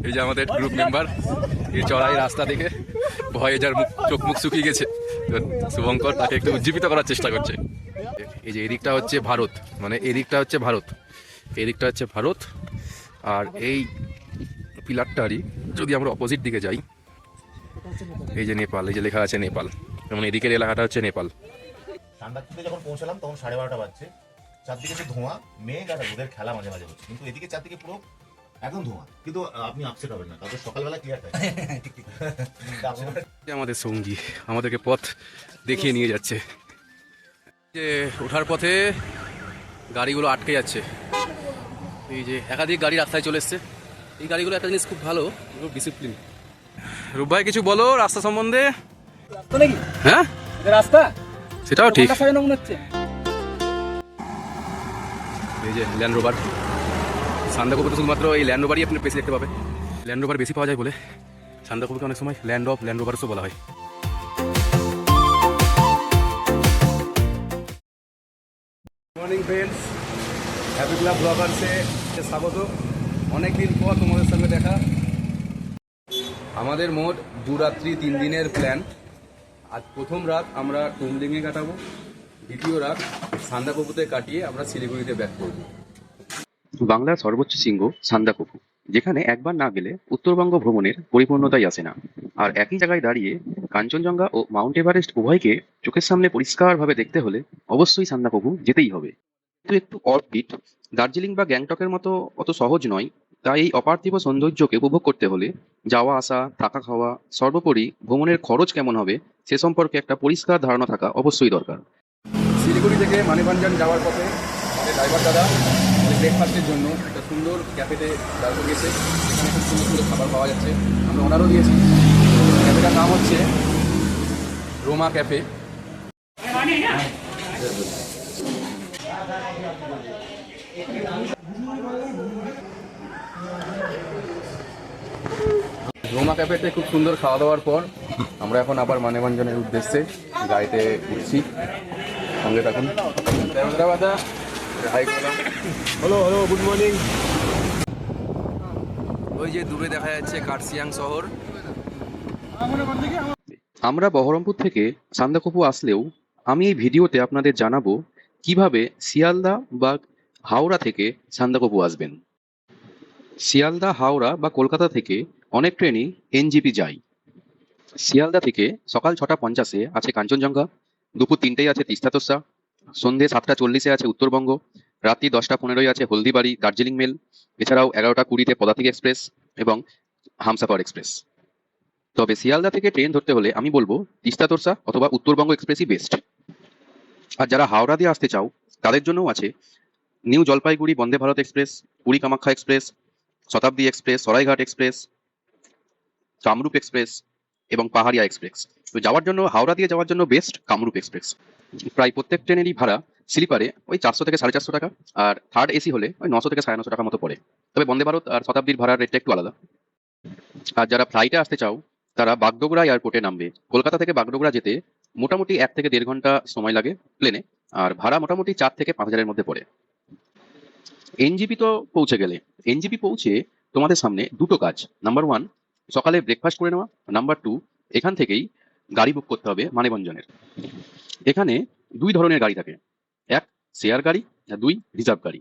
এই যে আমাদের গ্রুপ মেম্বার, এই চড়াই রাস্তা দেখে ভয়ে যার চোখ মুখ শুকিয়ে গেছে, শুভঙ্কর তাকে একটু উজ্জীবিত করার চেষ্টা করছে। এই যে এদিকটা হচ্ছে ভারত, মানে এদিকটা হচ্ছে ভারত, এদিকটা হচ্ছে ভারত। আর এই পিলারটারই যদি আমরা অপোজিট দিকে যাই, এই যে নেপাল, এই যে লেখা আছে নেপাল, যেমন এদিকের এলাকাটা হচ্ছে নেপাল। সান্দাকফুতে যখন পৌঁছালাম তখন 12:30 বাজছে। চারদিকে যে ধোঁয়া, মেঘ আর রোদের খেলা মাঝে মাঝে হচ্ছে, কিন্তু এদিকে চারদিকে পুরো একদম ধোঁয়া। কিন্তু আপনি আপসেট হবেন না, কালকে সকালবেলা ক্লিয়ার থাকে। আমাদের সঙ্গী আমাদেরকে পথ দেখিয়ে নিয়ে যাচ্ছে। যে ওঠার পথে গাড়িগুলো আটকে যাচ্ছে, এই যে একাধিক গাড়ি রাস্তায় চলে এসছে। এই গাড়িগুলো একটা জিনিস খুব ভালো, খুব ডিসিপ্লিন। রূপ ভাই কিছু বলো রাস্তা সম্বন্ধে। হ্যাঁ রাস্তা সেটাও ঠিক। মনে হচ্ছে এই যে ল্যান্ড রোভার, সান্দাকফুতে শুধুমাত্র এই ল্যান্ড রোভারই আপনি বেশি দেখতে পাবে। ল্যান্ড রোভার বেশি পাওয়া যায় বলে সান্দাকফুকে অনেক সময় ল্যান্ড রোভারসও বলা হয়। মর্নিং ফ্রেন্ডস, হ্যাপি ক্লাব ব্লগার্সে স্বাগত। অনেকদিন পর তোমাদের সঙ্গে দেখা। আমাদের মোট 2 রাত্রি 3 দিনের প্ল্যান। আজ প্রথম রাত আমরা টুমলিংয়ে কাটাবো, দ্বিতীয় রাত সান্দাকফুতে কাটিয়ে আমরা শিলিগুড়িতে ব্যাক করব। বাংলার সর্বোচ্চ শৃঙ্গ সান্দাকফু, যেখানে একবার না গেলে উত্তরবঙ্গ ভ্রমণের পরিপূর্ণতাই আসে না। আর একই জায়গায় দাঁড়িয়ে কাঞ্চনজঙ্ঘা ও মাউন্ট এভারেস্ট উভয়কে চোখের সামনে পরিষ্কারভাবে দেখতে হলে অবশ্যই সান্দাকফু যেতেই হবে। কিন্তু একটু অফবিট, দার্জিলিং বা গ্যাংটকের মতো অত সহজ নয়। তাই এই অপার্থিব সৌন্দর্যকে উপভোগ করতে হলে যাওয়া আসা, থাকা খাওয়া, সর্বোপরি ভ্রমণের খরচ কেমন হবে সে সম্পর্কে একটা পরিষ্কার ধারণা থাকা অবশ্যই দরকার। শিলিগুড়ি থেকে মানিকগঞ্জ যাওয়ার পথে আমাদের ড্রাইভার দাদা ব্রেকফাস্টের জন্য একটা সুন্দর ক্যাফেতে দাঁড় করিয়েছে। এখানে খুব সুন্দর সুন্দর খাবার পাওয়া যাচ্ছে, আমরা অর্ডারও দিয়েছি। ক্যাফেটার নাম হচ্ছে রোমা ক্যাফে। রোমা ক্যাফেতে খুব সুন্দর খাওয়া দাওয়ার পর আমরা এখন আবার মানিকগঞ্জের উদ্দেশ্যে গাড়িতে উঠছি। সঙ্গে থাকুন। Hello hello, good morning. ওই যে দূরে দেখা যাচ্ছে কার্শিয়াং শহর। আমরা বহরমপুর থেকে সান্দাকফু আসলেও আমি এই ভিডিওতে আপনাদের জানাবো কিভাবে শিয়ালদা বা হাওড়া থেকে সান্দাকফু আসবেন। শিয়ালদা, হাওড়া বা কলকাতা থেকে অনেক ট্রেনই এনজিপি যায়। শিয়ালদা থেকে সকাল 6:50 আছে কাঞ্চনজঙ্ঘা, দুপুর 3টায় আছে তিস্তা তোর্ষা, সন্ধে 7:40 আছে উত্তরবঙ্গ, রাত্রি 10:15 আছে হলদিবাড়ি দার্জিলিং মেল, এছাড়াও 11:20 পদাতিক এক্সপ্রেস এবং হামসাফার এক্সপ্রেস। তবে শিয়ালদা থেকে ট্রেন ধরতে হলে আমি বলবো তিস্তা তোর্ষা অথবা উত্তরবঙ্গ এক্সপ্রেসই বেস্ট। আর যারা হাওড়া দিয়ে আসতে চাও তাদের জন্যও আছে new Jalpaiguri Vande Bharat express, Puri Kamakhya express, শতাব্দী express, Saraighat express, Kamrup express এবং পাহাড়িয়া এক্সপ্রেস। তো যাওয়ার জন্য হাওড়া দিয়ে যাওয়ার জন্য বেস্ট কামরূপ এক্সপ্রেস। প্রায় প্রত্যেক ট্রেনেরই ভাড়া স্লিপারে ওই 400 থেকে 450 টাকা, আর থার্ড এসি হলে ওই 900 থেকে 950 টাকা মতো পড়ে। তবে বন্দে ভারত আর শতাব্দীর ভাড়ার রেটটা একটু আলাদা। আর যারা ফ্লাইটে আসতে চাও তারা বাগডোগরা এয়ারপোর্টে নামবে। কলকাতা থেকে বাগডোগরা যেতে মোটামুটি 1 থেকে 1.5 ঘন্টা সময় লাগে প্লেনে, আর ভাড়া মোটামুটি 4 থেকে 5,000-এর মধ্যে পড়ে। এনজিপি তো পৌঁছে গেলে, এনজিপি পৌঁছে তোমাদের সামনে দুটো কাজ। নাম্বার 1 সকালে ব্রেকফাস্ট করে নেওয়া, নাম্বার 2 এখান থেকেই গাড়ি বুক করতে হবে মানিকগঞ্জের। এখানে 2 ধরনের গাড়ি থাকে, 1 শেয়ার গাড়ি আর 2 রিজার্ভ গাড়ি।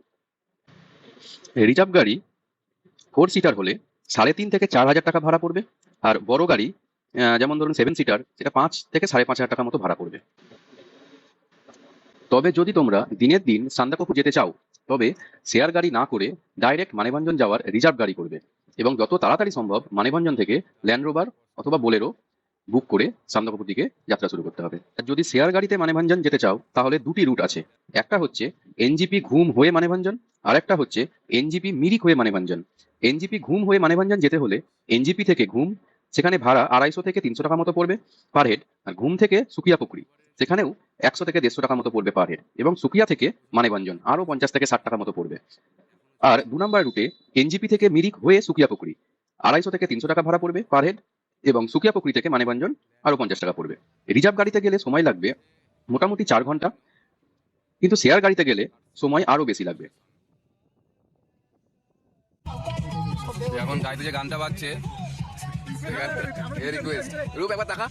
রিজার্ভ গাড়ি 4 সিটার হলে 3,500 থেকে 4,000 টাকা ভাড়া পড়বে, আর বড় গাড়ি যেমন ধরুন 7 সিটার, সেটা 5 থেকে 5,500 টাকা মতো ভাড়া পড়বে। তবে যদি তোমরা দিনের দিন সান্দাকফু যেতে চাও তবে শেয়ার গাড়ি না করে ডাইরেক্ট মানিকগঞ্জ যাওয়ার রিজার্ভ গাড়ি করবে, এবং যত তাড়াতাড়ি সম্ভব মানিকগঞ্জ থেকে ল্যান্ড রোভার অথবা বোলেরো বুক করে সান্দাকফুর দিকে যাত্রা শুরু করতে হবে। আর যদি শেয়ার গাড়িতে মানিকগঞ্জ যেতে চাও তাহলে 2টি রুট আছে। একটা হচ্ছে এনজিপি ঘুম হয়ে মানিকগঞ্জ, আর একটা হচ্ছে এনজিপি মিরিক হয়ে মানিকগঞ্জ। এনজিপি ঘুম হয়ে মানিকগঞ্জ যেতে হলে এনজিপি থেকে ঘুম, সেখানে ভাড়া 250 থেকে 300 টাকা মতো পড়বে পার হেড। আর ঘুম থেকে সুকিয়া পুকুরি, সেখানেও 100 থেকে 150 টাকা মতো পড়বে পার হেড, এবং সুকিয়া থেকে মানিকগঞ্জ আরো 50 থেকে 60 টাকা মতো পড়বে। আর 2 নম্বর রুটে এনজিপি থেকে মিরিক হয়ে সুকিয়া পুকুরি, 250 থেকে 300 টাকা ভাড়া পড়বে পার হেড, এবং সুকিয়া পুকুরি থেকে মানিকগঞ্জ আরো 50 টাকা পড়বে। রিজার্ভ গাড়িতে গেলে সময় লাগবে মোটামুটি 4 ঘন্টা, কিন্তু শেয়ার গাড়িতে গেলে সময় আরো বেশি লাগবে। এখন গাইতে যে গানটা বাজছে রিকোয়েস্ট রূপ একবার দেখা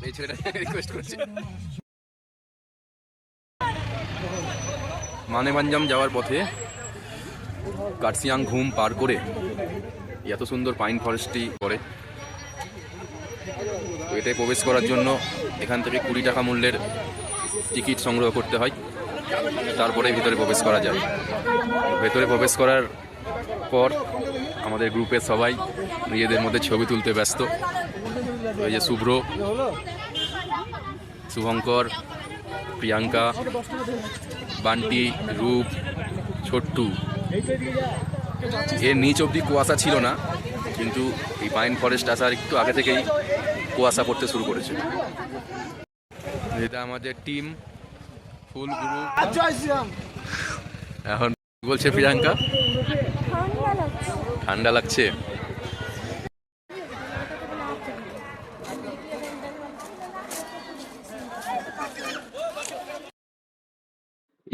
এই ছেলেটা রিকোয়েস্ট করছে। মানেভঞ্জাম যাওয়ার পথে কার্সিয়াং ঘুম পার করে এত সুন্দর পাইন ফরেস্টটি পড়ে। তো এটায় প্রবেশ করার জন্য এখান থেকে 20 টাকা মূল্যের টিকিট সংগ্রহ করতে হয়, তারপরে ভিতরে প্রবেশ করা যায়। ভেতরে প্রবেশ করার পর আমাদের গ্রুপের সবাই নিজেদের মধ্যে ছবি তুলতে ব্যস্ত। ওই যে শুভ্র, শুভঙ্কর, প্রিয়াঙ্কা, বান্টি, রূপ, ছোট্টু। এর নিচ অবধি কুয়াশা ছিল না, কিন্তু এই পাইন ফরেস্ট আসার একটু আগে থেকেই কুয়াশা পড়তে শুরু করেছে। এটা আমাদের টিম ফুল গ্রুপ। এখন বলছে প্রিয়াঙ্কা ঠান্ডা লাগছে।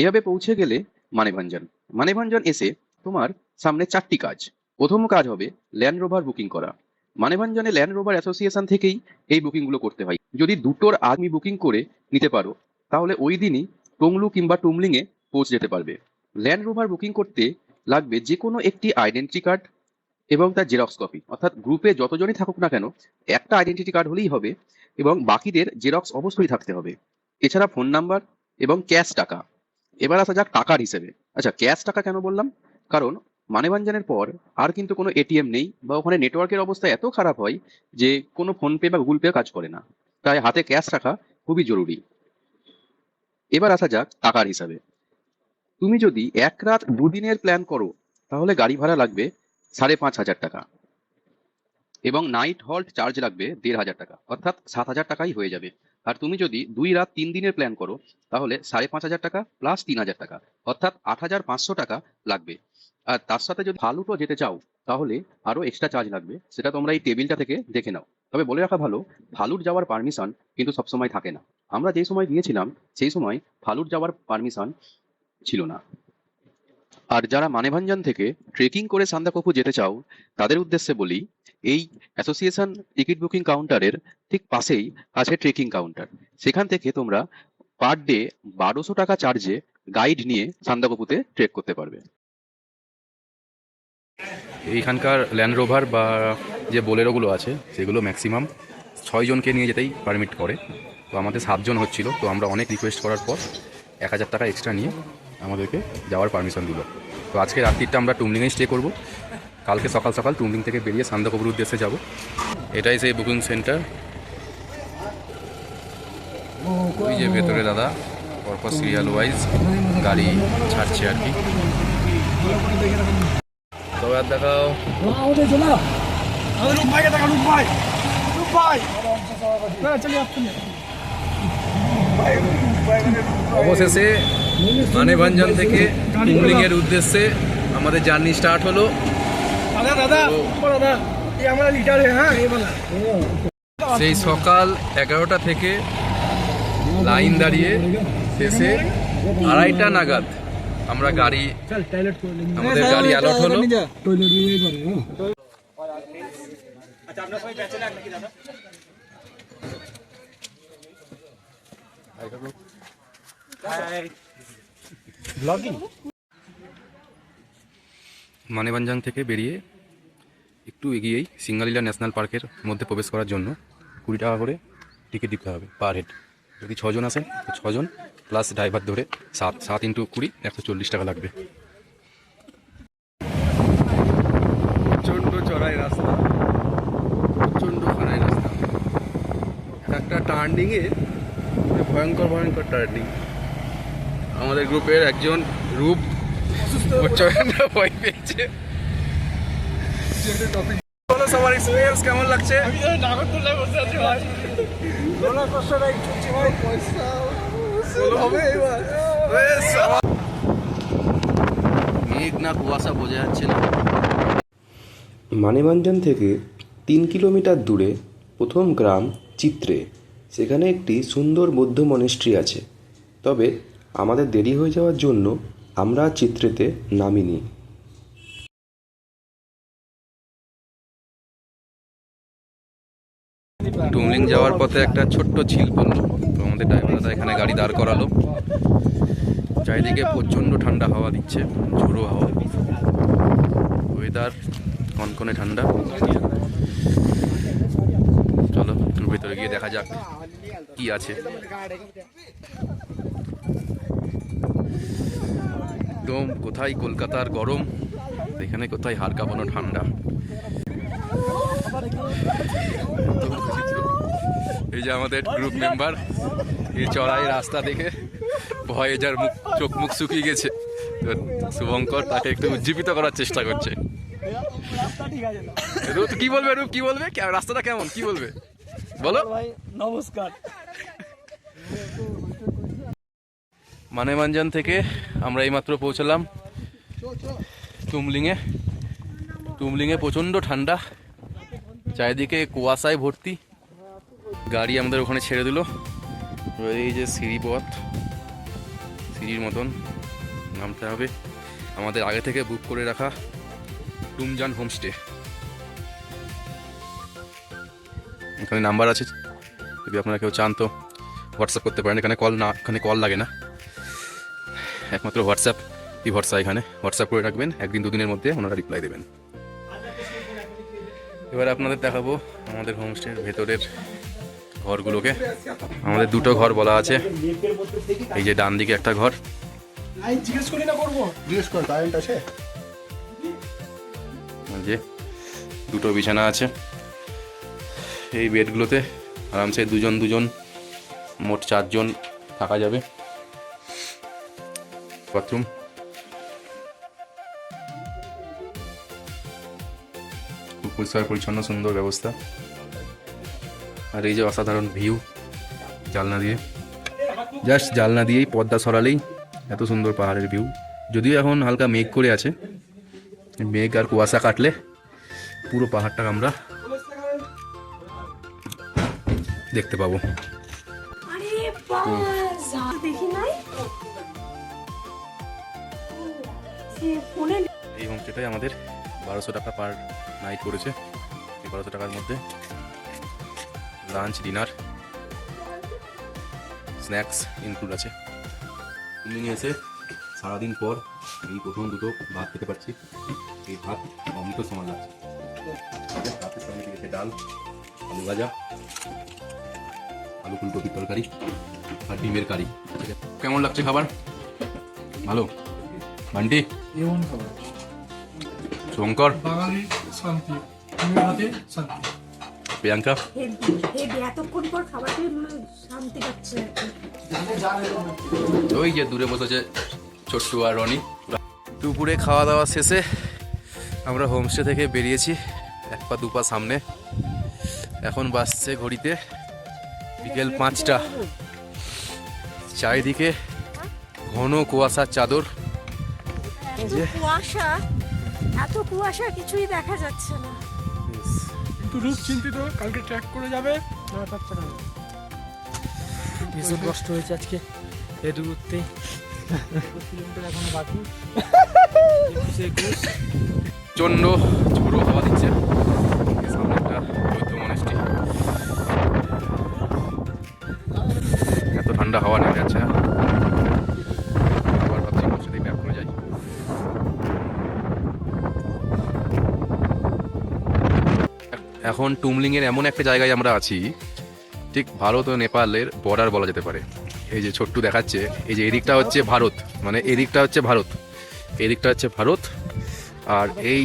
এভাবে পৌঁছে গেলে মানেভঞ্জন। মানেভঞ্জন এসে তোমার সামনে 4টি কাজ। প্রথম কাজ হবে ল্যান্ড রোভার বুকিং করা। মানেভঞ্জনে ল্যান্ড রোভার অ্যাসোসিয়েশন থেকেই এই বুকিংগুলো করতে হয়। যদি 2টোর আগে বুকিং করে নিতে পারো তাহলে ওই দিনই টংলু কিংবা টুমলিংয়ে পৌঁছে যেতে পারবে। ল্যান্ড রোভার বুকিং করতে লাগবে যে কোনো একটি আইডেন্টিটি কার্ড এবং তার জেরক্স কপি। অর্থাৎ গ্রুপে যতজনই থাকুক না কেন একটা আইডেন্টিটি কার্ড হলেই হবে এবং বাকিদের জেরক্স অবশ্যই থাকতে হবে। এছাড়া ফোন নাম্বার এবং ক্যাশ টাকা। এবার আসা যাক টাকার হিসেবে। আচ্ছা, ক্যাশ টাকা কেন বললাম? কারণ মানেভঞ্জনের পর আর কিন্তু কোনো এটিএম নেই বা ওখানে নেটওয়ার্কের অবস্থা এত খারাপ হয় যে কোনো ফোনপে বা গুগল পে কাজ করে না, তাই হাতে ক্যাশ রাখা খুবই জরুরি। এবার আসা যাক টাকার হিসাবে। তুমি যদি 1 রাত 2 দিনের প্ল্যান করো তাহলে গাড়ি ভাড়া লাগবে 5,500 টাকা এবং নাইট হল্ট চার্জ লাগবে 1,500 টাকা, অর্থাৎ 7,000 টাকাই হয়ে যাবে। আর তুমি যদি 2 রাত 3 দিনের প্ল্যান করো তাহলে 5,500 টাকা প্লাস 3,000 টাকা, অর্থাৎ 8,500 টাকা লাগবে। আর তার সাথে যদি ফালুটও যেতে চাও তাহলে আরো এক্সট্রা চার্জ লাগবে, সেটা তোমরা এই টেবিলটা থেকে দেখে নাও। তবে বলে রাখা ভালো, ফালুট যাওয়ার পারমিশন কিন্তু সবসময় থাকে না। আমরা যেই সময় গিয়েছিলাম সেই সময় ফালুট যাওয়ার পারমিশন ছিল না। আর যারা মানেভঞ্জন থেকে ট্রেকিং করে সান্দাকফু যেতে চাও তাদের উদ্দেশ্যে বলি, এই অ্যাসোসিয়েশন টিকিট বুকিং কাউন্টারের ঠিক পাশেই আছে ট্রেকিং কাউন্টার। সেখান থেকে তোমরা পার ডে 1,200 টাকা চার্জে গাইড নিয়ে সান্দাকফুতে ট্রেক করতে পারবে। এইখানকার ল্যান্ড রোভার বা যে বোলেরোগুলো আছে সেগুলো ম্যাক্সিমাম 6 জনকে নিয়ে যেতেই পারমিট করে। তো আমাদের 7 জন হচ্ছিল, তো আমরা অনেক রিকোয়েস্ট করার পর 1,000 টাকা এক্সট্রা নিয়ে আমাদেরকে যাওয়ার পারমিশন দিল। তো আজকে রাত্রিটা আমরা টুমলিংয়ে স্টে করব, কালকে সকাল সকাল টুমলিং থেকে বেরিয়ে সান্দাকফুর উদ্দেশ্যে যাব। এটাই সেই বুকিং সেন্টার। ওই যে ভেতরে দাদা পরপর সিরিয়াল ওয়াইজ গাড়ি ছাড়ছে আর কি। তবে আর দেখাও অবশেষে মানেভঞ্জন থেকে টুমলিং এর উদ্দেশ্যে আমাদের জার্নি স্টার্ট হলো। সেই সকাল 11টা থেকে লাইন দাঁড়িয়ে শেষে 2:30টা নাগাদ আমরা আমাদের গাড়ি অ্যালট হলো। মানেভঞ্জন থেকে বেরিয়ে একটু এগিয়েই সিঙ্গালীলা ন্যাশনাল পার্কের মধ্যে প্রবেশ করার জন্য 20 টাকা করে টিকিট দিতে হবে পার হেড। যদি 6 জন আসেন তো 6 জন প্লাস ড্রাইভার ধরে 7 × 20 140 টাকা লাগবে। প্রচণ্ড চড়াই রাস্তা, প্রচণ্ড খারাই রাস্তা, একটা টার্নিংয়ে ভয়ঙ্কর ভয়ঙ্কর টার্নিং। আমাদের গ্রুপের একজন রূপ ভয় পেয়েছে। সবার এক্সপিরিয়েন্স কেমন লাগছে? মেঘ না কুয়াশা বোঝা যাচ্ছে না। মানেভঞ্জন থেকে 3 কিলোমিটার দূরে প্রথম গ্রাম চিত্রে, সেখানে একটি সুন্দর বৌদ্ধ মনেস্ট্রি আছে। তবে আমাদের দেরি হয়ে যাওয়ার জন্য আমরা চিত্রেতে নামিনি। টুমলিং যাওয়ার পথে একটা ছোট্ট ঝিল পড়লো, তো আমাদের ড্রাইভার দাদা এখানে গাড়ি দাঁড় করালো। চারিদিকে প্রচণ্ড ঠান্ডা হাওয়া দিচ্ছে, ঝোড়ো হাওয়া, ওয়েদার কনকনে ঠান্ডা। চলো ভেতরে গিয়ে দেখা যাক কি আছে। একদম কোথায় কলকাতার গরম, এখানে কোথায় হাড় কাঁপানো ঠান্ডা। এই যে আমাদের গ্রুপ মেম্বার, এই চড়াই রাস্তা দেখে ভয়ে যার মুখ চোখ মুখ শুকিয়ে গেছে, তো শুভঙ্কর তাকে একটু উজ্জীবিত করার চেষ্টা করছে। রূপ কি বলবে, রূপ কি বলবে, রাস্তাটা কেমন কি বলবে বলো। নমস্কার। মানেভঞ্জন থেকে আমরা এইমাত্র পৌঁছলাম টুমলিংয়ে। টুমলিংয়ে প্রচণ্ড ঠান্ডা, চারিদিকে কুয়াশায় ভর্তি। গাড়ি আমাদের ওখানে ছেড়ে দিল। এই যে সিঁড়ি পথ, সিঁড়ির মতন নামতে হবে। আমাদের আগে থেকে বুক করে রাখা টুমজান হোমস্টে, এখানে নাম্বার আছে, যদি আপনারা কেউ চান তো হোয়াটসঅ্যাপ করতে পারেন। এখানে কল লাগে না, একমাত্র হোয়াটসঅ্যাপই ভরসা। এখানে হোয়াটসঅ্যাপ করে রাখবেন, একদিন দুদিনের মধ্যে ওনারা রিপ্লাই দেবেন। এবার আপনাদের দেখাবো আমাদের হোমস্টের ভেতরের ঘরগুলোকে। আমাদের দুটো ঘর বলা আছে, এই যে ডান দিকে একটা ঘর, যে দুটো বিছানা আছে। এই বেডগুলোতে আরামসে দুজন দুজন মোট 4 জন থাকা যাবে। বাথরুম, খুব পরিষ্কার পরিচ্ছন্ন, সুন্দর ব্যবস্থা। আর এই যে অসাধারণ ভিউ, জানলা দিয়ে, জাস্ট জানলা দিয়েই পর্দা সরালেই এত সুন্দর পাহাড়ের ভিউ। যদিও এখন হালকা মেঘ করে আছে, মেঘ আর কুয়াশা কাটলে পুরো পাহাড়টা আমরা দেখতে পাবো। এই হোমস্টেটাই আমাদের 1200 টাকা পার নাইট পড়েছে। এই 1200 টাকার মধ্যে লাঞ্চ, ডিনার, স্ন্যাক্স ইনক্লুড আছে। টুমলিংয়ে এসে সারাদিন পর এই প্রথম দুটো ভাত খেতে পারছি। এই ভাত অমৃত সমান লাগছে। ভাতের সঙ্গে দিয়েছে ডাল, আলু ভাজা, আলু ফুলকপির তরকারি আর ডিমের কারি। কেমন লাগছে খাবার? ভালো। বান্টি, শঙ্কর, শান্তি, প্রিয়াঙ্কা, এতক্ষণ পর খাবার শান্তি পাচ্ছে। ওই যে দূরে বসেছে ছোট্টু আর রনি। দুপুরে খাওয়া দাওয়া শেষে আমরা হোমস্টে থেকে বেরিয়েছি 1 পা 2 পা সামনে। এখন বাজছে ঘড়িতে বিকেল 5টা। চারিদিকে ঘন কুয়াশার চাদর। কুয়াশা, এত কুয়াশা কিছুই দেখা যাচ্ছে না। একটু রূপ চিন্তিত, কালকে ট্র্যাক করে যাবে। ভীষণ কষ্ট হয়েছে আজকে এই দূরত্বে। 21 কিলোমিটার এখনো বাকি। প্রচণ্ড ঝোড়ো হাওয়া দিচ্ছে। সামনে একটা বৌদ্ধ মনাস্ট্রি, এত ঠান্ডা হাওয়া নেমে যাচ্ছে না। আবার ভাবছি ওর সাথে ব্যাক করে যাই। এখন টুমলিংয়ের এমন একটা জায়গায় আমরা আছি, ঠিক ভারত ও নেপালের বর্ডার বলা যেতে পারে। এই যে ছোট্টু দেখাচ্ছে, এই যে এদিকটা হচ্ছে ভারত, মানে এদিকটা হচ্ছে ভারত, এদিকটা হচ্ছে ভারত। আর এই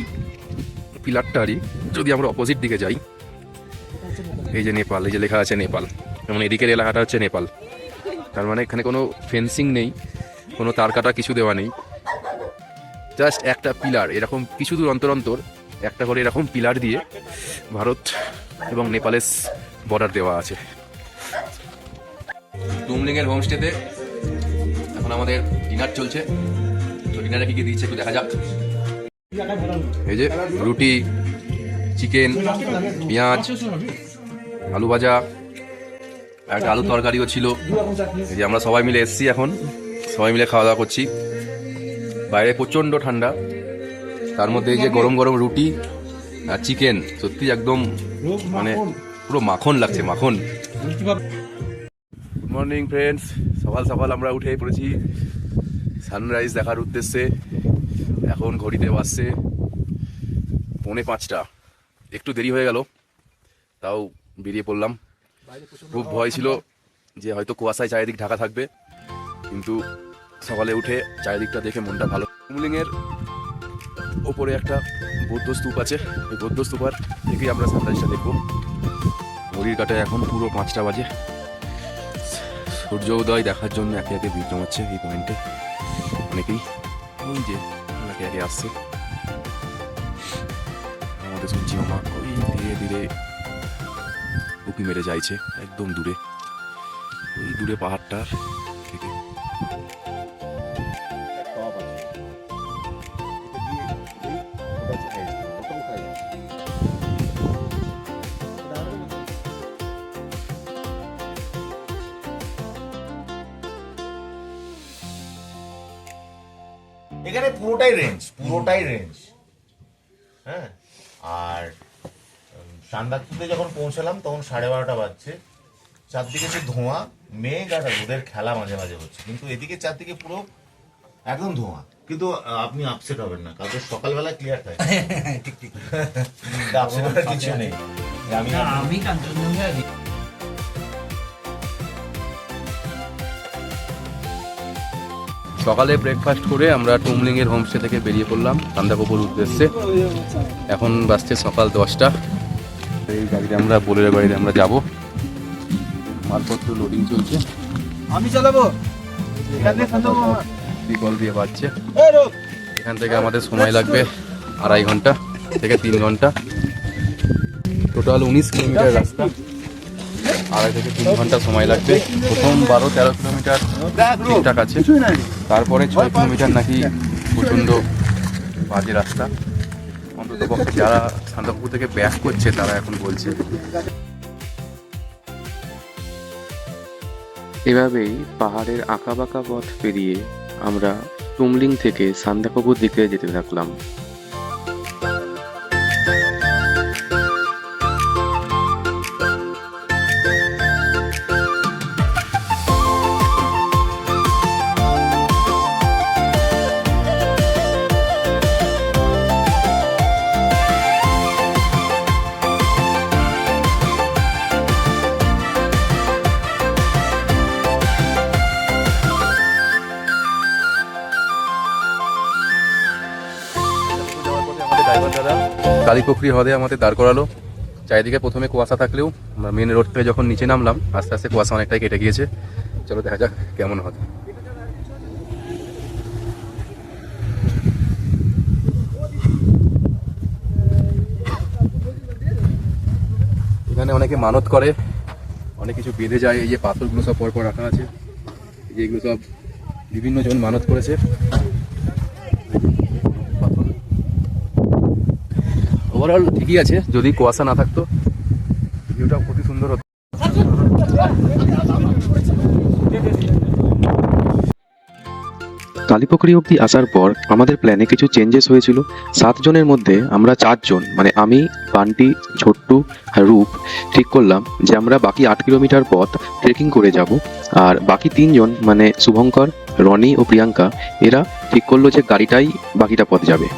পিলারটারই যদি আমরা অপোজিট দিকে যাই, এই যে নেপাল, এই যে লেখা আছে নেপাল, যেমন এদিকের এলাকাটা হচ্ছে নেপাল। তার মানে এখানে কোনো ফেন্সিং নেই, কোনো তার কাটা কিছু দেওয়া নেই, জাস্ট একটা পিলার, এরকম কিছু দূর অন্তর অন্তর একটা করে এরকম পিলার দিয়ে ভারত এবং নেপালের বর্ডার দেওয়া আছে। টুমলিংয়ের হোমস্টেতে এখন আমাদের ডিনার চলছে, তো ডিনারে কি কি দিচ্ছে একটু দেখা যাক। এই যে রুটি, চিকেন, পেঁয়াজ, আলু ভাজা, একটা আলু তরকারিও ছিল। এই যে আমরা সবাই মিলে এসছি, এখন সবাই মিলে খাওয়া দাওয়া করছি। বাইরে প্রচণ্ড ঠান্ডা, তার মধ্যে এই যে গরম গরম রুটি আর চিকেন, সত্যি একদম মানে পুরো মাখন লাগছে, মাখন। গুড মর্নিং ফ্রেন্ডস, সকাল সকাল আমরা উঠে পড়েছি সানরাইজ দেখার উদ্দেশ্যে। এখন ঘড়িতে বাজছে 4:45। একটু দেরি হয়ে গেল, তাও বেরিয়ে পড়লাম। খুব ভয় ছিল যে হয়তো কুয়াশায় চারিদিক ঢাকা থাকবে, কিন্তু সকালে উঠে চারিদিকটা দেখে মনটা ভালো। টুমলিংয়ের ওপরে একটা বৌদ্ধ স্তূপ আছে, ওই বৌদ্ধ স্তূপার থেকেই আমরা সানরাইজটা দেখবো। ঘড়ির কাঁটায় এখন পুরো 5টা বাজে। সূর্য উদয় দেখার জন্য একে একে ভিড় জমাচ্ছে এই পয়েন্টে অনেকেই। ওই যে একে একে আসছে আমাদের সূর্যি মামা, ওই ধীরে ধীরে উঁকি মেরে যাইছে একদম দূরে, ওই দূরে পাহাড়টার থেকে। এখানে পুরোটাই রেঞ্জ। হ্যাঁ, আর সান্দাকপুরে যখন পৌঁছালাম তখন 12:30 বাজছে। চারদিকে যে ধোঁয়া, মেঘ আর রোদের খেলা মাঝে মাঝে হচ্ছে, কিন্তু এদিকে চারদিকে পুরো একদম ধোঁয়া। কিন্তু আপনি আপসেট হবেন না, কালকে সকালবেলা ক্লিয়ার থাকে। ঠিক আপসেট হওয়ার কিছু নেই। আমি কাঞ্চনজঙ্ঘা সকালে ব্রেকফাস্ট করে আমরা টুমলিংয়ের হোমস্টে থেকে বেরিয়ে পড়লাম সান্দাকপুর উদ্দেশ্যে। এখন বাজছে সকাল 10টা। এই গাড়িতে আমরা, বোলেরো গাড়িতে আমরা যাব। মালপত্র লোডিং চলছে, আমি চালাবো। বিকল দিয়ে বাজছে। এখান থেকে আমাদের সময় লাগবে 2.5 ঘন্টা থেকে 3 ঘন্টা। টোটাল 19 কিলোমিটার রাস্তা, 2.5 থেকে 3 ঘন্টা সময় লাগবে। প্রথম 12-13 কিলোমিটার ঠিকঠাক আছে, তারপরে 6 কিলোমিটার নাকি প্রচণ্ড বাজে রাস্তা। অন্তত পক্ষে যারা সান্দাকপুর থেকে ব্যাক করছে তারা এখন বলছে। এভাবেই পাহাড়ের আঁকাবাঁকা পথ পেরিয়ে আমরা টুমলিং থেকে সান্দাকপুর দিকে যেতে থাকলাম। ড্রাইভার দাদা কালীপুকুরি হ্রদে আমাদের দাঁড় করালো। চারিদিকে প্রথমে কুয়াশা থাকলেও আমরা মেন রোড থেকে যখন নিচে নামলাম আস্তে আস্তে কুয়াশা অনেকটাই কেটে গিয়েছে। চলো দেখা যাক কেমন হবে। এখানে অনেকে মানত করে, অনেক কিছু বেঁধে যায়। এই যে পাথরগুলো সব পরপর রাখা আছে, এই যে এগুলো সব বিভিন্ন জন মানত করেছে। ওভারঅল ঠিকই আছে, যদি কুয়াশা না থাকতো ভিউটা খুবই সুন্দর হতো। কালীপুকুরি অবধি আসার পর আমাদের প্ল্যানে কিছু চেঞ্জেস হয়েছিল। 7 জনের মধ্যে আমরা 4 জন, মানে আমি, বান্টি, ছোট্টু আর রূপ, ঠিক করলাম যে আমরা বাকি 8 কিলোমিটার পথ ট্রেকিং করে যাব। আর বাকি 3 জন, মানে শুভঙ্কর, রনি ও প্রিয়াঙ্কা, এরা ঠিক করলো যে গাড়িটাই বাকিটা পথ যাবে।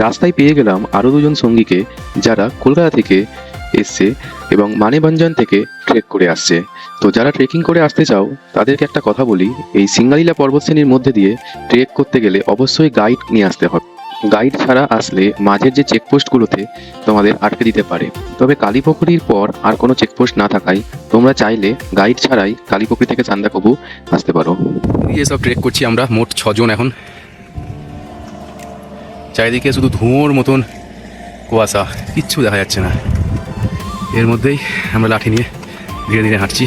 রাস্তায় পেয়ে গেলাম আরও 2 জন সঙ্গীকে, যারা কলকাতা থেকে এসছে এবং মানেভঞ্জন থেকে ট্রেক করে আসছে। তো যারা ট্রেকিং করে আসতে চাও তাদেরকে একটা কথা বলি, এই সিঙ্গালীলা পর্বতশ্রেণীর মধ্যে দিয়ে ট্রেক করতে গেলে অবশ্যই গাইড নিয়ে আসতে হবে। গাইড ছাড়া আসলে মাঝের যে চেকপোস্টগুলোতে তোমাদের আটকে দিতে পারে। তবে কালীপুকুরির পর আর কোনো চেকপোস্ট না থাকায় তোমরা চাইলে গাইড ছাড়াই কালীপুকুরি থেকে সান্দাকফু আসতে পারো। এই সব ট্রেক করছি আমরা, মোট 6 জন। এখন চারিদিকে শুধু ধোঁয়ার মতন কুয়াশা, কিচ্ছু দেখা যাচ্ছে না। এর মধ্যেই আমরা লাঠি নিয়ে ধীরে ধীরে হাঁটছি।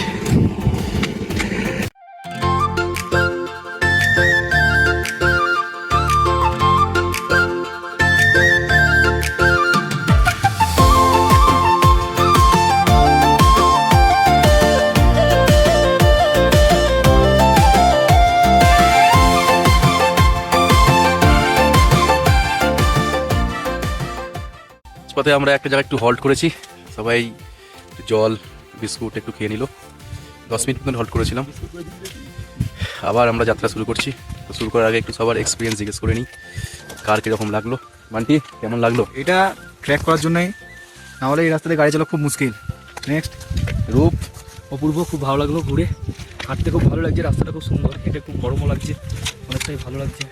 পথে আমরা একটা জায়গায় একটু হল্ট করেছি, সবাই জল বিস্কুট একটু খেয়ে নিল। 10 মিনিট মতন হল্ট করেছিলাম, আবার আমরা যাত্রা শুরু করছি। তো শুরু করার আগে একটু সবার এক্সপিরিয়েন্স জিজ্ঞেস করে নিই, কার কীরকম লাগলো। বান্টি, কেমন লাগলো? এটা ট্র্যাক করার জন্যই, নাহলে এই রাস্তাতে গাড়ি চালানো খুব মুশকিল। নেক্সট রূপ। অপূর্ব, খুব ভালো লাগলো ঘুরে, হাঁটতে খুব ভালো লাগছে, রাস্তাটা খুব সুন্দর, হেঁটে খুব গরমও লাগছে, অনেকটাই ভালো লাগছে।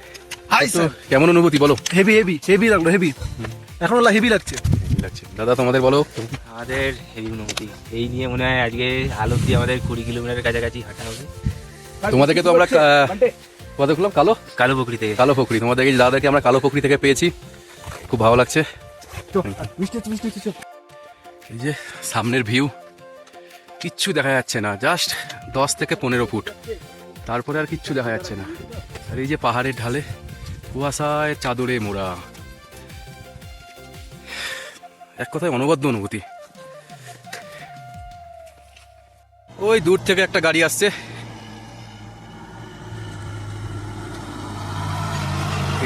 হাই তো কেমন অনুভূতি বলো? হেভি হেভি হেভি লাগলো, হেভি এখন হেভি লাগছে। লাগছে দাদা, তোমাদের বলো। আমাদের হেভি অনুভূতি এই নিয়ে মনে হয় আজকে হাল অব্দি আমাদের 20 কিলোমিটারের কাছাকাছি হাঁটা হবে। তোমাদেরকে তো আমরা তোমাদের খুললাম কালো কালো পুকুরি থেকে। কালো পুকুরি, তোমাদেরকে দাদাকে আমরা কালো পুকুরি থেকে পেয়েছি, খুব ভালো লাগছে। এই যে সামনের ভিউ, কিচ্ছু দেখা যাচ্ছে না, জাস্ট 10 থেকে 15 ফুট, তারপরে আর কিচ্ছু দেখা যাচ্ছে না। আর এই যে পাহাড়ের ঢালে কুয়াশায় চাদরে মোড়া, এক কথায় অনবদ্য অনুভূতি। ওই দূর থেকে একটা গাড়ি আসছে,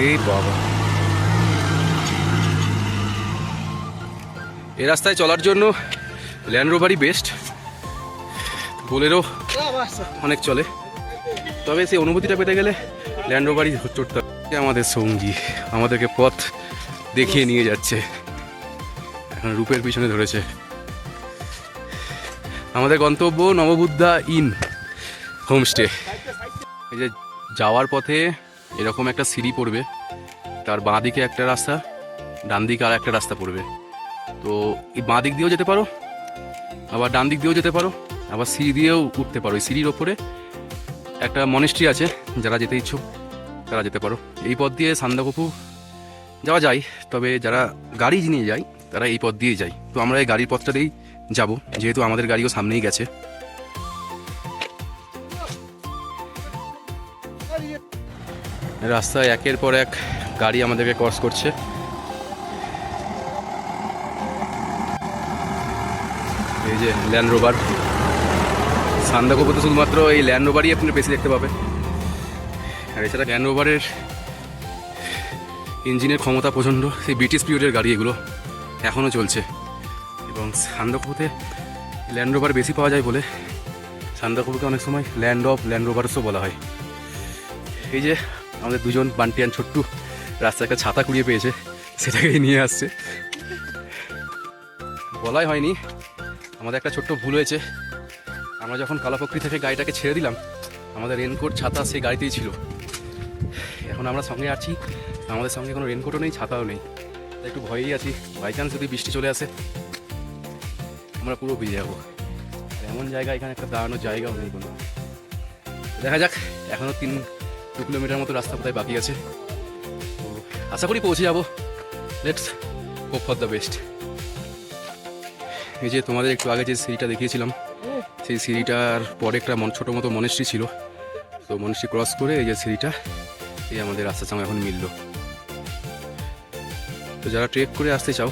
এই বাবা। এই রাস্তায় চলার জন্য ল্যান্ড রোভারই বেস্ট, বোলেরো অনেক চলে, তবে সেই অনুভূতিটা পেতে গেলে ল্যান্ড রোভারই চড়তে হবে। আমাদের সঙ্গী আমাদেরকে পথ দেখিয়ে নিয়ে যাচ্ছে, এখন রূপের পিছনে ধরেছে। আমাদের গন্তব্য নববুদ্ধা ইন হোমস্টে। এই যে যাওয়ার পথে এরকম একটা সিঁড়ি পড়বে, তার বাঁ দিকে একটা রাস্তা, ডান দিকে আর একটা রাস্তা পড়বে। তো এই বাঁ দিক দিয়েও যেতে পারো, আবার ডান দিক দিয়েও যেতে পারো, আবার সিঁড়ি দিয়েও উঠতে পারো। এই সিঁড়ির ওপরে একটা মনেস্ট্রি আছে, যারা যেতে ইচ্ছুক তারা যেতে পারো। এই পথ দিয়ে সান্দাকফু যাওয়া যায়, তবে যারা গাড়ি নিয়ে যায় তারা এই পথ দিয়েই যায়। তো আমরা এই গাড়ির পথটা দিয়েই যাবো, যেহেতু আমাদের গাড়িও সামনেই গেছে। রাস্তায় একের পর এক গাড়ি আমাদেরকে ক্রস করছে। এই যে ল্যান্ড রোভার, সান্দাকফুতে শুধুমাত্র এই ল্যান্ড রোভারই আপনি বেশি দেখতে পাবেন। আর এছাড়া ল্যান্ড রোভারের ইঞ্জিনের ক্ষমতা প্রচণ্ড, সেই ব্রিটিশ পিরিয়ডের গাড়ি এগুলো এখনও চলছে। এবং সান্দাকফুতে ল্যান্ড রোভার বেশি পাওয়া যায় বলে সান্দাকফুকে অনেক সময় ল্যান্ড অফ ল্যান্ড রোভারসও বলা হয়। এই যে আমাদের দুজন বান্টিয়ান ছোট্টু রাস্তায় একটা ছাতা কুড়িয়ে পেয়েছে, সেটাকেই নিয়ে আসছে। বলাই হয়নি, আমাদের একটা ছোট্ট ভুল হয়েছে। আমরা যখন কালাপুকুরি থেকে গাড়িটাকে ছেড়ে দিলাম, আমাদের রেনকোট ছাতা সেই গাড়িতেই ছিল। এখন আমরা সঙ্গে আছি, আমাদের সঙ্গে কোনো রেনকোটও নেই, ছাতাও নেই, একটু ভয়েই আছি। বাই চান্স যদি বৃষ্টি চলে আসে আমরা পুরো ভিজে যাবো। এমন জায়গা, এখানে একটা দাঁড়ানোর জায়গাও নেই কোনো। দেখা যাক, এখনও 2 কিলোমিটার মতো রাস্তা কোথায় বাকি আছে, তো আশা করি পৌঁছে যাবো। Let's hope for the best. এই যে তোমাদের একটু আগে যে সিঁড়িটা দেখিয়েছিলাম, সেই সিঁড়িটার পরে একটা ছোটো মতো মনেস্ট্রি ছিল। তো মনেস্ট্রি ক্রস করে এই যে সিঁড়িটা, এই আমাদের রাস্তার সঙ্গে এখন মিলল। তো যারা ট্রেক করে আসতে চাও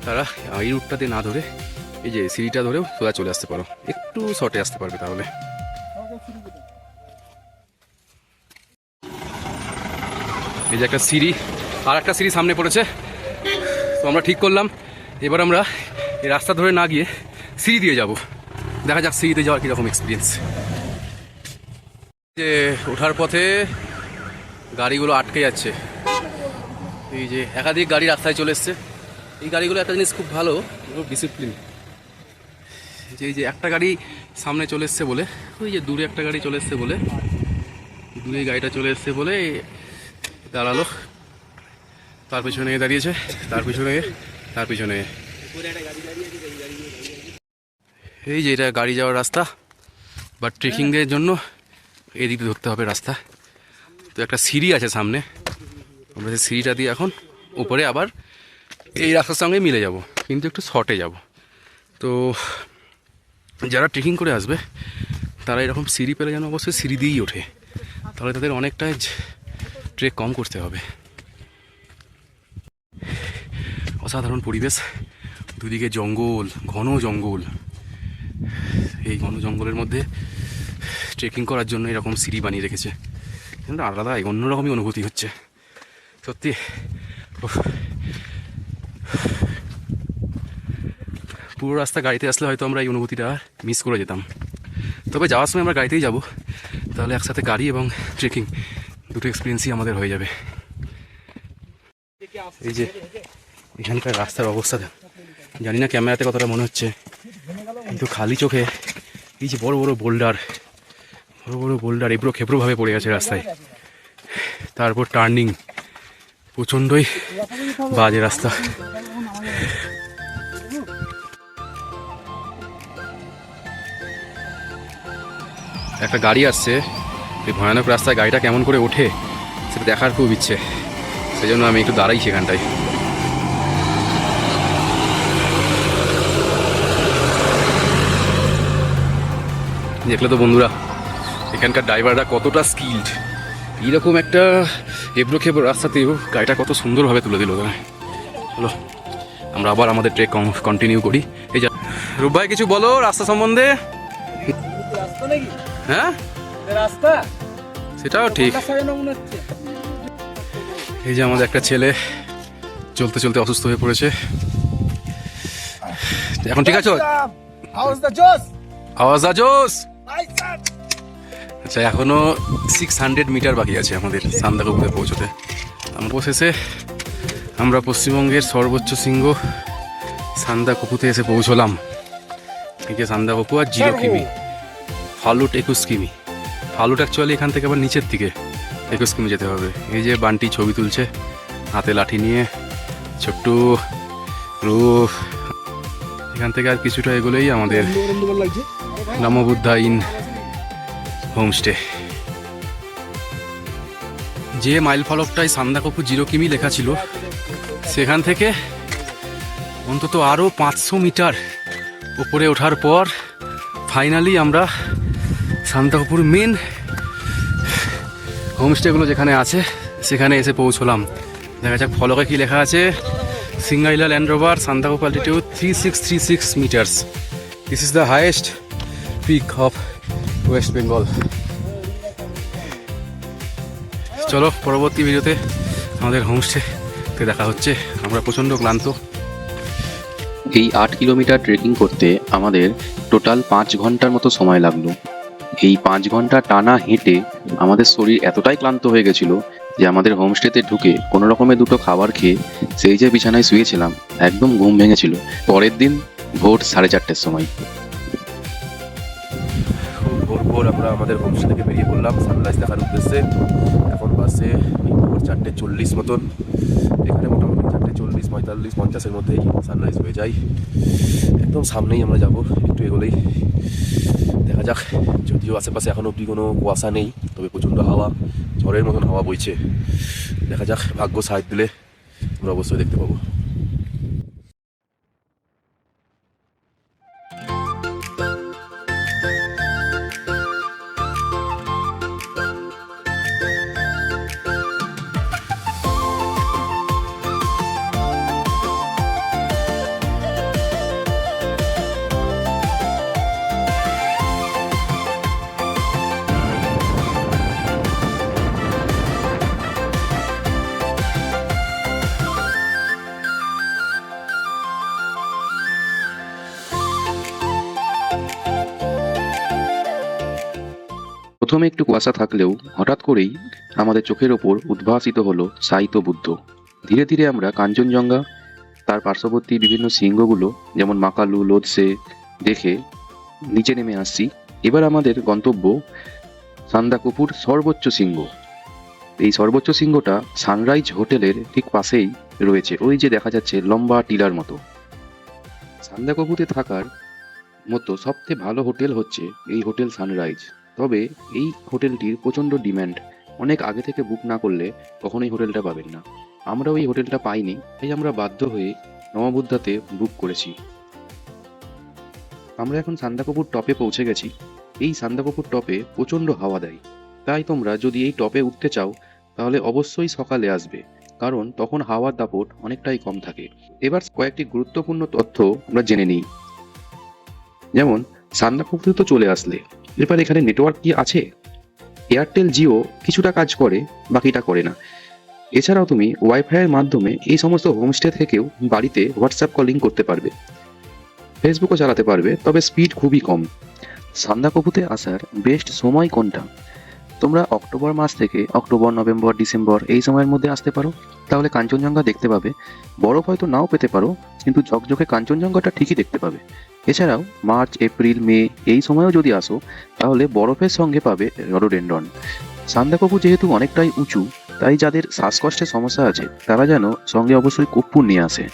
তারা এই রুটটাতে না ধরে এই যে সিঁড়িটা ধরেও সোজা চলে আসতে পারো, একটু শর্টে আসতে পারবে তাহলে। এই যে একটা সিঁড়ি, আর একটা সিঁড়ি সামনে পড়েছে। তো আমরা ঠিক করলাম এবার আমরা এই রাস্তা ধরে না গিয়ে সিঁড়ি দিয়ে যাব। দেখা যাক সিঁড়িতে যাওয়ার কীরকম এক্সপিরিয়েন্স। যে ওঠার পথে গাড়িগুলো আটকে যাচ্ছে, এই যে একাধিক গাড়ি রাস্তায় চলে এসছে। এই গাড়িগুলো একটা জিনিস খুব ভালো, খুব ডিসিপ্লিন। এই যে একটা গাড়ি সামনে চলে এসছে বলে, ওই যে দূরে একটা গাড়ি চলে এসছে বলে, দূরে গাড়িটা চলে এসছে বলে দাঁড়ালো, তার পিছনে দাঁড়িয়েছে, তার পিছনে এই যে এটা গাড়ি যাওয়ার রাস্তা, বাট ট্রেকিংয়ের জন্য এদিকে ধরতে হবে রাস্তা। তো একটা সিঁড়ি আছে সামনে, আমরা সেই সিঁড়িটা দিয়ে এখন উপরে আবার এই রাস্তার সঙ্গে মিলে যাব, কিন্তু একটু শর্টে যাব। তো যারা ট্রেকিং করে আসবে তারা এরকম সিঁড়ি পেলে যেন অবশ্যই সিঁড়ি দিয়েই ওঠে, তাহলে তাদের অনেকটাই ট্রেক কম করতে হবে। অসাধারণ পরিবেশ, দুদিকে জঙ্গল, ঘন জঙ্গল। এই ঘন জঙ্গলের মধ্যে ট্রেকিং করার জন্য এরকম সিঁড়ি বানিয়ে রেখেছে, কিন্তু আলাদা অন্যরকমই অনুভূতি হচ্ছে সত্যি। পুরো রাস্তা গাড়িতে আসলে হয়তো আমরা এই অনুভূতিটা মিস করে যেতাম। তবে যাওয়ার সময় আমরা গাড়িতেই যাব, তাহলে একসাথে গাড়ি এবং ট্রেকিং দুটো এক্সপিরিয়েন্সই আমাদের হয়ে যাবে। এই যে এখানকার রাস্তার অবস্থা জানি না ক্যামেরাতে কতটা মনে হচ্ছে, কিন্তু খালি চোখে এই যে বড় বড় বোল্ডার এবড়ো খেবড়োভাবে পড়ে গেছে রাস্তায়। তারপর টার্নিং, প্রচণ্ডই বাজে রাস্তা। একটা গাড়ি আসছে, এই ভয়ানক রাস্তায় গাড়িটা কেমন করে ওঠে সেটা দেখার খুব ইচ্ছে, সেই জন্য আমি একটু দাঁড়াই সেখানটায়। দেখলে তো বন্ধুরা এখানকার ড্রাইভাররা কতটা স্কিল্ড, এইরকম একটা এবড়ো খেবড়ো রাস্তাতেও গাড়িটা কত সুন্দরভাবে তুলে দিল। চলো আমরা আবার আমাদের ট্রেক কন্টিনিউ করি। এই যা রূপ ভাই, কিছু বলো রাস্তা সম্বন্ধে। হ্যাঁ সেটাও ঠিক। এই যে আমাদের একটা ছেলে চলতে চলতে অসুস্থ হয়ে পড়েছে, এখন ঠিক আছে? আওয়াজ জোস। আচ্ছা, এখনো 600 মিটার বাকি আছে আমাদের সান্দাকফুতে পৌঁছতে। অবশেষে আমরা পশ্চিমবঙ্গের সর্বোচ্চ শৃঙ্গ সান্দাকফুতে এসে পৌঁছলাম। এই যে সান্দাকফু আর 0 কিমি, ফালুট 21 কিমি। ফালুট অ্যাকচুয়ালি এখান থেকে আবার নিচের দিকে 21 কিমি যেতে হবে। এই যে বান্টি ছবি তুলছে হাতে লাঠি নিয়ে, ছোট্ট রূপ। এখান থেকে আর কিছুটা এগুলোই আমাদের নমবুদ্ধা ইন হোমস্টে। যে মাইল ফলকটায় সান্দাকফু 0 কিমি লেখা ছিল, সেখান থেকে অন্তত আরও 500 মিটার উপরে ওঠার পর ফাইনালি আমরা সান্দাকফুর মেন হোমস্টেগুলো যেখানে আছে সেখানে এসে পৌঁছলাম। দেখা যাক ফলকে কি লেখা আছে। Singalila Land Rover, Sandakphu altitude 3636 metres. This is the highest peak of West Bengal. চলো পরবর্তী ভিডিওতে আমাদের হোমস্টেতে দেখা হচ্ছে। আমরা প্রচণ্ড ক্লান্ত। এই 8 কিলোমিটার ট্রেকিং করতে আমাদের টোটাল 5 ঘন্টার মতো সময় লাগলো। এই 5 ঘন্টা টানা হেঁটে আমাদের শরীর এতটাই ক্লান্ত হয়ে গেছিল যে আমাদের হোমস্টেতে ঢুকে কোনো রকমে দুটো খাবার খেয়ে সেই যে বিছানায় শুয়েছিলাম, একদম ঘুম ভেঙেছিল। পরের দিন ভোর 4:30টার সময় ভোর আমরা আমাদের হোমস্টে থেকে বেরিয়ে পড়লাম সানরাইজ দেখার উদ্দেশ্যে। এখন বাসে 4:40 মতন। এখানে মোটামুটি 4:40, 45, 50-এর মধ্যেই সানরাইজ হয়ে যায়। একদম সামনেই আমরা যাব, একটু এগোলেই। দেখা যাক, যদিও আশেপাশে এখন অবধি কোনো কুয়াশা নেই, তবে প্রচণ্ড হাওয়া, ঝড়ের মতন হাওয়া বইছে। দেখা যাক, ভাগ্য সাথ দিলে আমরা অবশ্যই দেখতে পাবো। প্রথমে একটু কুয়াশা থাকলেও হঠাৎ করেই আমাদের চোখের ওপর উদ্ভাসিত হলো সাইতো বুদ্ধ। ধীরে ধীরে আমরা কাঞ্চনজঙ্ঘা, তার পার্শ্ববর্তী বিভিন্ন শৃঙ্গগুলো যেমন মাকালু, লোদসে দেখে নিচে নেমে আসছি। এবার আমাদের গন্তব্য সান্দাকফুর সর্বোচ্চ শৃঙ্গ। এই সর্বোচ্চ শৃঙ্গটা সানরাইজ হোটেলের ঠিক পাশেই রয়েছে। ওই যে দেখা যাচ্ছে লম্বা টিলার মতো। সান্দাকফুতে থাকার মতো সবচেয়ে ভালো হোটেল হচ্ছে এই হোটেল সানরাইজ। তবে এই হোটেলটির প্রচণ্ড ডিম্যান্ড, অনেক আগে থেকে বুক না করলে কখনোই হোটেলটা পাবেন না। আমরা ওই হোটেলটা পাইনি, তাই আমরা বাধ্য হয়ে নমবুদ্ধাতে বুক করেছি। আমরা এখন সান্দাকফুর টপে পৌঁছে গেছি। এই সান্দাকফুর টপে প্রচণ্ড হাওয়া দেয়, তাই তোমরা যদি এই টপে উঠতে চাও তাহলে অবশ্যই সকালে আসবে, কারণ তখন হাওয়ার দাপট অনেকটাই কম থাকে। এবার কয়েকটি গুরুত্বপূর্ণ তথ্য আমরা জেনে নিই। যেমন সান্দাকফুতে তো চলে আসলে এবার এখানে নেটওয়ার্ক কি আছে? এয়ারটেল, জিও কিছুটা কাজ করে, বাকিটা করে না। এছাড়াও তুমি ওয়াইফাইয়ের মাধ্যমে এই সমস্ত হোমস্টে থেকেও বাড়িতে হোয়াটসঅ্যাপ কলিং করতে পারবে। ফেসবুকও চালাতে পারবে, তবে স্পিড খুবই কম। সান্দাকফুতে আসার বেস্ট সময় কোনটা? তোমরা অক্টোবর মাস থেকে অক্টোবর, নভেম্বর, ডিসেম্বর এই সময়ের মধ্যে আসতে পারো, তাহলে কাঞ্চনজঙ্ঘা দেখতে পাবে। বরফ হয়তো নাও পেতে পারো, কিন্তু ঝকঝকে কাঞ্চনজঙ্ঘাটা ঠিকই দেখতে পাবে। এছাড়াও মার্চ, এপ্রিল, মে এই সময়েও যদি আসো, তাহলে বরফের সঙ্গে পাবে রডোডেন্ড্রন। সান্দাকফু যেহেতু অনেকটাই উঁচু, তাই যাদের শ্বাসকষ্টের সমস্যা আছে তারা যেন সঙ্গে অবশ্যই কর্পূর নিয়ে আসে।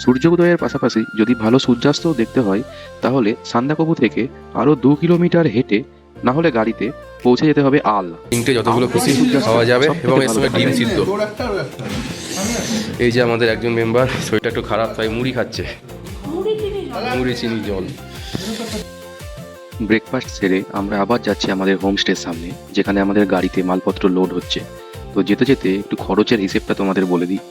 সূর্য উদয়ের পাশাপাশি যদি ভালো সূর্যাস্তও দেখতে হয়, তাহলে সান্দাকফু থেকে আরও 2 কিলোমিটার হেঁটে না হলে গাড়িতে পৌঁছে যেতে হবে আল। ডিমটে যতগুলো খুশি খাওয়া যাবে এবং এর সঙ্গে ডিম সিদ্ধ। এই যে আমাদের একজন মেম্বার শরীরটা একটু খারাপ, তাই মুড়ি খাচ্ছে, মুড়ি চিনি জল। ব্রেকফাস্ট সেরে আমরা আবার যাচ্ছি আমাদের হোমস্টের সামনে, যেখানে আমাদের গাড়িতে মালপত্র লোড হচ্ছে। তো যেতে যেতে একটু খরচের হিসেবটা তোমাদের বলে দিই।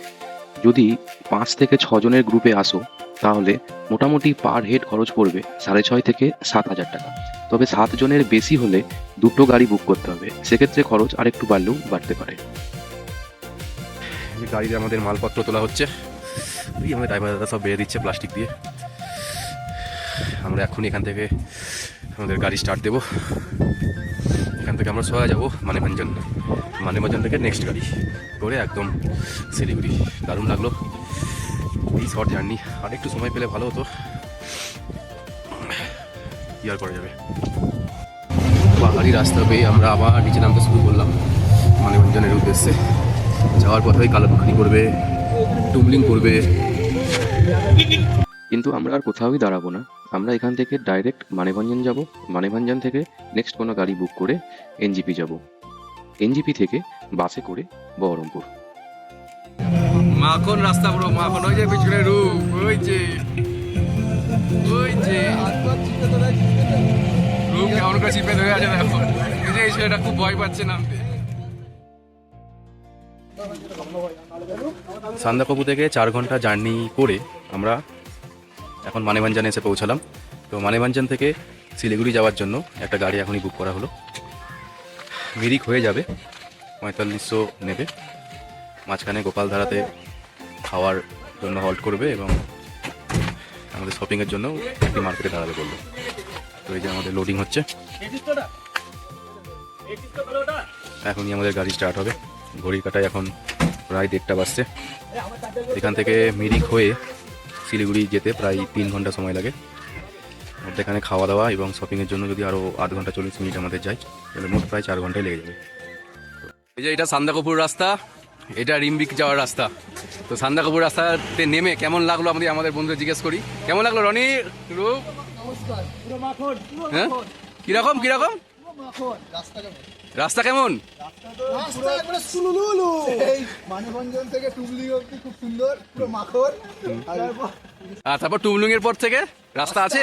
যদি 5 থেকে 6 জনের গ্রুপে আসো, তাহলে মোটামুটি পার হেড খরচ পড়বে 6,500 থেকে 7,000 টাকা। তবে 7 জনের বেশি হলে 2টো গাড়ি বুক করতে হবে, সেক্ষেত্রে খরচ আরেকটু বাড়লেও বাড়তে পারে। গাড়িতে আমাদের মালপত্র তোলা হচ্ছে, এই আমাদের ড্রাইভার দাদা সব বেড়ে দিচ্ছে প্লাস্টিক দিয়ে। আমরা এখনই এখান থেকে আমাদের গাড়ি স্টার্ট দেবো। এখান থেকে আমরা সোজা যাবো মানেভঞ্জন, মানেভঞ্জন থেকে নেক্সট গাড়ি করে একদম শিলিগুড়ি। দারুণ লাগলো এই শর্ট জার্নি, আর একটু সময় পেলে ভালো হতো, কি আর করা যাবে। পাহাড়ি রাস্তা পেয়ে আমরা আবার নিচে নামতে শুরু করলাম মানেভঞ্জনের উদ্দেশ্যে। যাওয়ার পথে কালাপুখানি পড়বে, টুমলিং পড়বে, কিন্তু আমরা আর কোথাওই দাঁড়াবো না। আমরা এখান থেকে ডাইরেক্ট মানেভঞ্জন যাব, মানেভঞ্জন থেকে নেক্সট কোনো গাড়ি বুক করে এনজিপি যাব, এনজিপি থেকে বাসে করে বহরমপুর। মাখন রাস্তা পুরো মাখন। ওই যে পিছনে রূপ, ওই যে রূপ কেমন করে চিপে ধরে আছে দেখো। এই যে এই ছেলেটা খুব ভয় পাচ্ছে নামতে। সান্দাকফু থেকে 4 ঘন্টা জার্নি করে আমরা এখন মানেভঞ্জনে এসে পৌঁছালাম। তো মানেভঞ্জন থেকে শিলিগুড়ি যাওয়ার জন্য একটা গাড়ি এখনই বুক করা হলো। মিরিক হয়ে যাবে, 4500 নেবে। মাঝখানে গোপালধারাতে খাওয়ার জন্য হল্ট করবে এবং আমাদের শপিংয়ের জন্য একটি মার্কেটে দাঁড়াবে বললো। তো এই যে আমাদের লোডিং হচ্ছে, এখনই আমাদের গাড়ি স্টার্ট হবে। ঘড়ির কাটায় এখন প্রায় 1:30 বাজছে। এখান থেকে মিরিক হয়ে শিলিগুড়ি যেতে প্রায় 3 ঘন্টা সময় লাগে। এখানে খাওয়া দাওয়া এবং শপিংয়ের জন্য যদি আরও 8 ঘন্টা 40 মিনিট আমাদের যায়, তাহলে মোট প্রায় 4 ঘন্টায় লেগে যাবে। এই যে এটা সান্দাকফুর রাস্তা, এটা রিম্বিক যাওয়ার রাস্তা। তো সান্দাকফুর রাস্তাতে নেমে কেমন লাগলো আমাদের বন্ধুদের জিজ্ঞেস করি। কেমন লাগলো রনি, রূপ? হ্যাঁ, কিরকম কিরকম রাস্তা কেমন? আর তারপর টুমলুং এর পর থেকে রাস্তা আছে?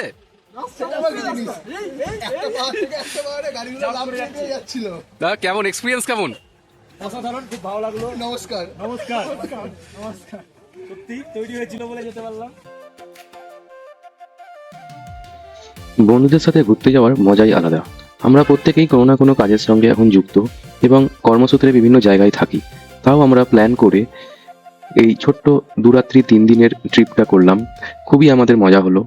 কেমন এক্সপিরিয়েন্স কেমন? অসাধারণ, খুব ভালো লাগলো। নমস্কার নমস্কার নমস্কার, সত্যি তৈরি হয়েছিল বলে যেতে পারলাম। বন্ধুদের সাথে ঘুরতে যাওয়ার মজাই আলাদা। আমরা প্রত্যেকেই কোনো না কোনো কাজের সঙ্গে এখন যুক্ত এবং কর্মসূত্রে বিভিন্ন জায়গায় থাকি। তাও আমরা প্ল্যান করে এই ছোট্ট 2 রাত্রি 3 দিনের ট্রিপটা করলাম। খুবই আমাদের মজা হলো।